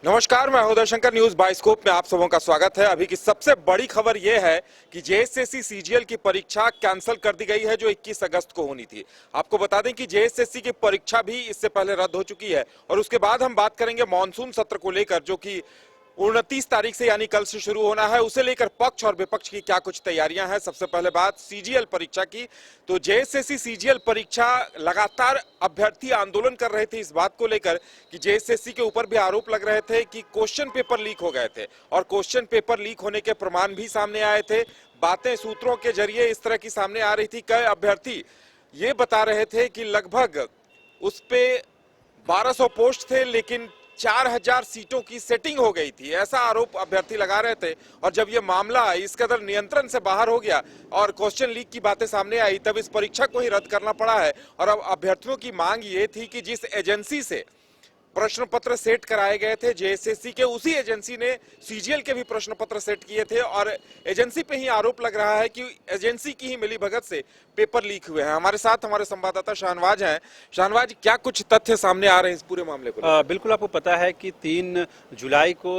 नमस्कार, मैं हूं शंकर। न्यूज बाइस्कोप में आप सबों का स्वागत है। अभी की सबसे बड़ी खबर यह है कि जेएसएससी सीजीएल की परीक्षा कैंसिल कर दी गई है, जो 21 अगस्त को होनी थी। आपको बता दें कि जेएसएससी की परीक्षा भी इससे पहले रद्द हो चुकी है। और उसके बाद हम बात करेंगे मॉनसून सत्र को लेकर, जो कि 29 तारीख से यानी कल से शुरू होना है। उसे लेकर पक्ष और विपक्ष की क्या कुछ तैयारियां हैं। सबसे पहले बात सीजीएल परीक्षा की, तो जेएसएससी सीजीएल परीक्षा लगातार अभ्यर्थी आंदोलन कर रहे थे इस बात को लेकर कि जेएसएससी के ऊपर भी आरोप लग रहे थे कि क्वेश्चन पेपर लीक हो गए थे, और क्वेश्चन पेपर लीक होने के प्रमाण भी सामने आए थे। बातें सूत्रों के जरिए इस तरह की सामने आ रही थी। कई अभ्यर्थी ये बता रहे थे कि लगभग उस पे 1200 पोस्ट थे, लेकिन 4000 सीटों की सेटिंग हो गई थी, ऐसा आरोप अभ्यर्थी लगा रहे थे। और जब ये मामला इस कदर नियंत्रण से बाहर हो गया और क्वेश्चन लीक की बातें सामने आई, तब इस परीक्षा को ही रद्द करना पड़ा है। और अब अभ्यर्थियों की मांग ये थी कि जिस एजेंसी से प्रश्न पत्र सेट कराए गए थे जेएसएससी के, उसी एजेंसी ने सीजीएल के भी प्रश्न पत्र सेट किए थे। और एजेंसी पे ही आरोप लग रहा है कि एजेंसी की ही मिलीभगत से पेपर लीक हुए हैं। हमारे साथ हमारे संवाददाता शाहनवाज हैं। शाहनवाज, क्या कुछ तथ्य सामने आ रहे हैं इस पूरे मामले को? बिल्कुल, आपको पता है कि 3 जुलाई को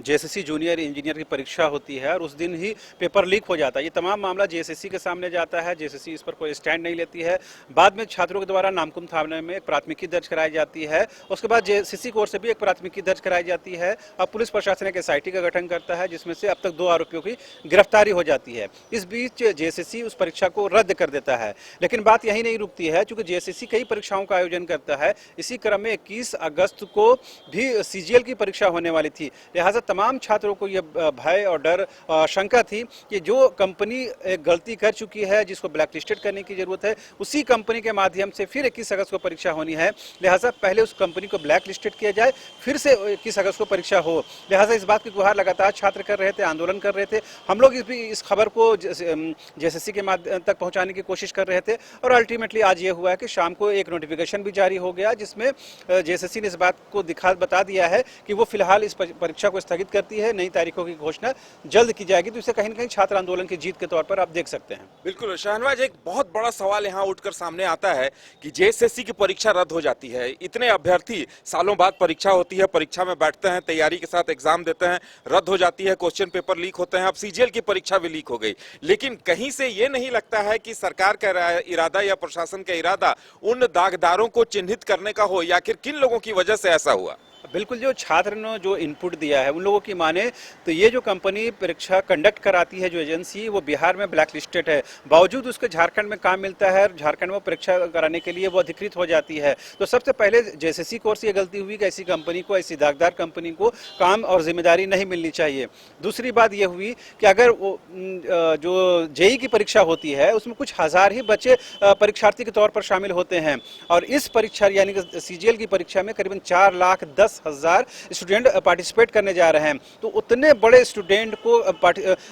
जेएसएससी जूनियर इंजीनियर की परीक्षा होती है और उस दिन ही पेपर लीक हो जाता है। ये तमाम मामला जेएसएससी के सामने जाता है। जेएसएससी इस पर कोई स्टैंड नहीं लेती है। बाद में छात्रों के द्वारा नामकुम थाने में एक प्राथमिकी दर्ज कराई जाती है। उसके बाद जेएसएससी की ओर से भी एक प्राथमिकी दर्ज कराई जाती है। अब पुलिस प्रशासन एक एसआईटी का गठन करता है, जिसमें से अब तक 2 आरोपियों की गिरफ्तारी हो जाती है। इस बीच जेएसएससी उस परीक्षा को रद्द कर देता है। लेकिन बात यही नहीं रुकती है, क्योंकि जेएसएससी कई परीक्षाओं का आयोजन करता है। इसी क्रम में 21 अगस्त को भी सीजीएल की परीक्षा होने वाली थी। लिहाजा तमाम छात्रों को यह भय और डर, शंका थी कि जो कंपनी एक गलती कर चुकी है, जिसको ब्लैकलिस्टेड करने की जरूरत है, उसी कंपनी के माध्यम से फिर 21 अगस्त को परीक्षा होनी है। लिहाजा पहले उस कंपनी को ब्लैकलिस्टेड किया जाए, फिर से 21 अगस्त को परीक्षा हो। लिहाजा इस बात की गुहार लगातार छात्र कर रहे थे, आंदोलन कर रहे थे। हम लोग इस खबर को जेएसएससी के माध्यम तक पहुंचाने की कोशिश कर रहे थे, और अल्टीमेटली आज ये हुआ है कि शाम को एक नोटिफिकेशन भी जारी हो गया, जिसमें जेएसएससी ने इस बात को बता दिया है कि वो फिलहाल इस परीक्षा को स्थगित करती है। नई तारीखों की घोषणा जल्द की जाएगी। तो इसे कहीं न कहीं छात्र आंदोलन की जीत के तौर पर आप देख सकते हैं। बिल्कुल शाहनवाज, एक बहुत बड़ा सवाल यहाँ उठकर सामने आता है कि जेएसएससी की परीक्षा रद्द हो जाती है। इतने अभ्यर्थी, सालों बाद परीक्षा होती है, परीक्षा में बैठते हैं, तैयारी के साथ एग्जाम देते हैं, रद्द हो जाती है, क्वेश्चन पेपर लीक होते हैं। अब सीजीएल की परीक्षा भी लीक हो गई। लेकिन कहीं से ये नहीं लगता है कि सरकार का इरादा या प्रशासन का इरादा उन दागदारों को चिन्हित करने का हो, या आखिर किन लोगों की वजह से ऐसा हुआ? बिल्कुल, जो छात्र ने जो इनपुट दिया है, उन लोगों की माने तो ये जो कंपनी परीक्षा कंडक्ट कराती है, जो एजेंसी, वो बिहार में ब्लैक लिस्टेड है। बावजूद उसके झारखंड में काम मिलता है, झारखंड में परीक्षा कराने के लिए वो अधिकृत हो जाती है। तो सबसे पहले जेएसएससी की ओर से ये गलती हुई कि ऐसी कंपनी को, ऐसी दागदार कंपनी को काम और जिम्मेदारी नहीं मिलनी चाहिए। दूसरी बात ये हुई कि अगर वो जो जेईई की परीक्षा होती है, उसमें कुछ हज़ार ही बच्चे परीक्षार्थी के तौर पर शामिल होते हैं, और इस परीक्षा यानी कि सीजीएल की परीक्षा में करीबन 4,10,000 स्टूडेंट पार्टिसिपेट करने जा रहे हैं। तो उतने बड़े स्टूडेंट को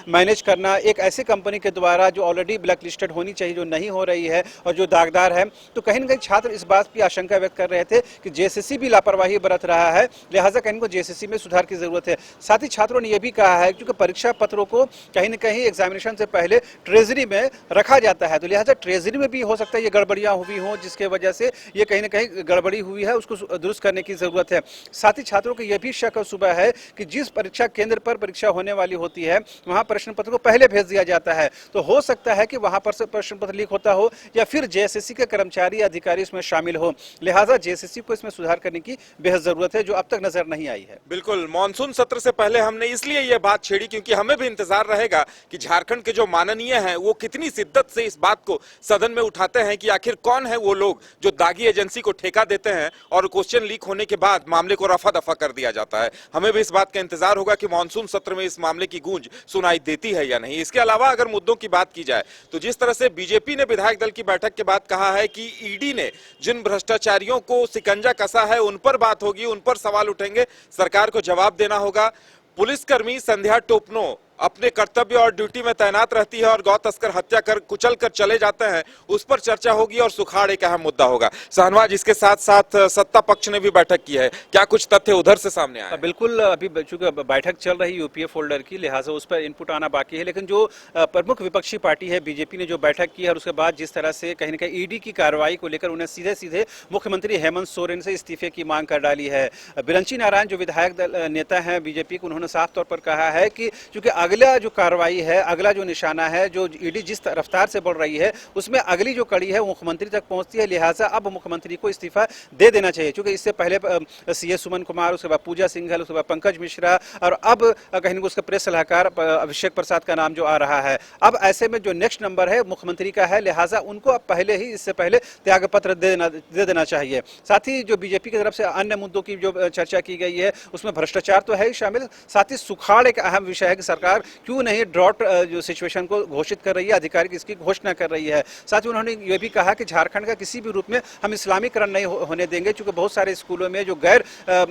मैनेज करना एक ऐसी कंपनी के द्वारा जो ऑलरेडी ब्लैक लिस्टेड होनी चाहिए, जो नहीं हो रही है और जो दागदार है, तो कहीं ना कहीं छात्र इस बात की आशंका व्यक्त कर रहे थे कि जेएसएससी भी लापरवाही बरत रहा है। लिहाजा कहीं को जेएसएससी में सुधार की जरूरत है। साथ ही छात्रों ने यह भी कहा है, क्योंकि परीक्षा पत्रों को कहीं ना कहीं एग्जामिनेशन से पहले ट्रेजरी में रखा जाता है, तो लिहाजा ट्रेजरी में भी हो सकता है ये गड़बड़ियां हुई हों, जिसके वजह से ये कहीं ना कहीं गड़बड़ी हुई है, उसको दुरुस्त करने की जरूरत है। साथ ही छात्रों को यह भी शक और शुबा है कि जिस परीक्षा केंद्र पर परीक्षा होने वाली होती है, वहां प्रश्न पत्र को पहले भेज दिया जाता है। तो हो सकता है कि वहां पर से प्रश्न पत्र लीक होता हो, या फिर जेएसएससी के कर्मचारी अधिकारी इसमें शामिल हो। लिहाजा जेएसएससी को इसमें सुधार करने की बेहद जरूरत है, जो अब तक नजर नहीं आई है। बिल्कुल, मानसून सत्र से पहले हमने इसलिए यह बात छेड़ी क्योंकि हमें भी इंतजार रहेगा कि झारखंड के जो माननीय हैं वो कितनी शिद्दत से इस बात को सदन में उठाते हैं कि आखिर कौन है वो लोग जो दागी एजेंसी को ठेका देते हैं और क्वेश्चन लीक होने के बाद मामले को रफा दफा कर दिया जाता है। हमें भी इस बात का इंतजार होगा कि मानसून सत्र में इस मामले की गूंज सुनाई देती है या नहीं। इसके अलावा अगर मुद्दों की बात की जाए तो जिस तरह से बीजेपी ने विधायक दल की बैठक के बाद कहा है कि ईडी ने जिन भ्रष्टाचारियों को शिकंजा कसा है, उन पर बात होगी, उन पर सवाल उठेंगे, सरकार को जवाब देना होगा। पुलिसकर्मी संध्या टोपनो अपने कर्तव्य और ड्यूटी में तैनात रहती है और गौ तस्कर हत्या कर कुचल कर चले जाते हैं, उस पर चर्चा होगी और सुखाड़ एक अहम मुद्दा होगा। शाहनवाज, इसके साथ साथ सत्ता पक्ष ने भी बैठक की है, क्या कुछ तथ्य उधर से सामने आए? बिल्कुल, अभी चूंकि बैठक चल रही यूपीए फोल्डर की, लिहाजा उस पर इनपुट आना बाकी है। लेकिन जो प्रमुख विपक्षी पार्टी है बीजेपी ने जो बैठक की है और उसके बाद जिस तरह से कहीं ना कहीं ईडी की कार्रवाई को लेकर उन्हें सीधे सीधे मुख्यमंत्री हेमंत सोरेन से इस्तीफे की मांग कर डाली है। बिरंची नारायण जो विधायक दल नेता हैं बीजेपी को, उन्होंने साफ तौर पर कहा है कि चूंकि अगला जो कार्रवाई है, अगला जो निशाना है, जो ईडी जिस रफ्तार से बढ़ रही है उसमें अगली जो कड़ी है वो मुख्यमंत्री तक पहुंचती है, लिहाजा अब मुख्यमंत्री को इस्तीफा दे देना चाहिए। क्योंकि इससे पहले सीएस सुमन कुमार, उसके बाद पूजा सिंघल, उसके बाद पंकज मिश्रा और अब कहीं ना उसका प्रेस सलाहकार अभिषेक प्रसाद का नाम जो आ रहा है, अब ऐसे में जो नेक्स्ट नंबर है मुख्यमंत्री का है, लिहाजा उनको अब पहले ही इससे पहले त्यागपत्र दे देना चाहिए। साथ ही जो बीजेपी की तरफ से अन्य मुद्दों की जो चर्चा की गई है उसमें भ्रष्टाचार तो है ही शामिल, साथ ही सुखाड़ एक अहम विषय है कि सरकार क्यों नहीं ड्रॉट जो सिचुएशन को घोषित कर रही है, आधिकारिक इसकी घोषणा कर रही है। साथ ही उन्होंने ये भी कहा कि झारखंड का किसी भी रूप में हम इस्लामीकरण नहीं होने देंगे, क्योंकि बहुत सारे स्कूलों में जो गैर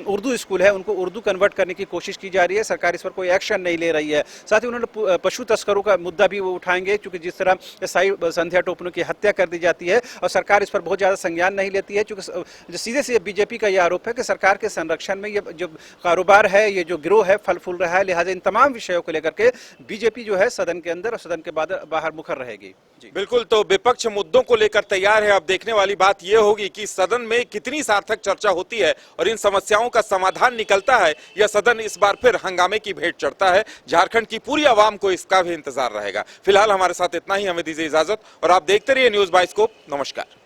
उर्दू स्कूल है उनको उर्दू कन्वर्ट करने की कोशिश की जा रही है, सरकार इस पर कोई एक्शन नहीं ले रही है। साथ ही उन्होंने पशु तस्करों का मुद्दा भी वो उठाएंगे, क्योंकि जिस तरह साई संध्या टोपनो की हत्या कर दी जाती है और सरकार इस पर बहुत ज़्यादा संज्ञान नहीं लेती है, क्योंकि सीधे से बीजेपी का यह आरोप है कि सरकार के संरक्षण में ये जो कारोबार है, ये जो गिरोह है, फल फूल रहा है। लिहाजा इन तमाम विषयों को लेकर के बीजेपी जो है सदन के अंदर और सदन के बाद बाहर मुखर रहेगी। जी बिल्कुल, तो विपक्ष मुद्दों को लेकर तैयार है। अब देखने वाली बात यह होगी कि सदन में कितनी सार्थक चर्चा होती है और इन समस्याओं का समाधान निकलता है या सदन इस बार फिर हंगामे की भेंट चढ़ता है। झारखंड की पूरी आवाम को इसका भी इंतजार रहेगा। फिलहाल हमारे साथ इतना ही, हमें दीजिए इजाजत और आप देखते रहिए न्यूज़ बाइस्कोप। नमस्कार।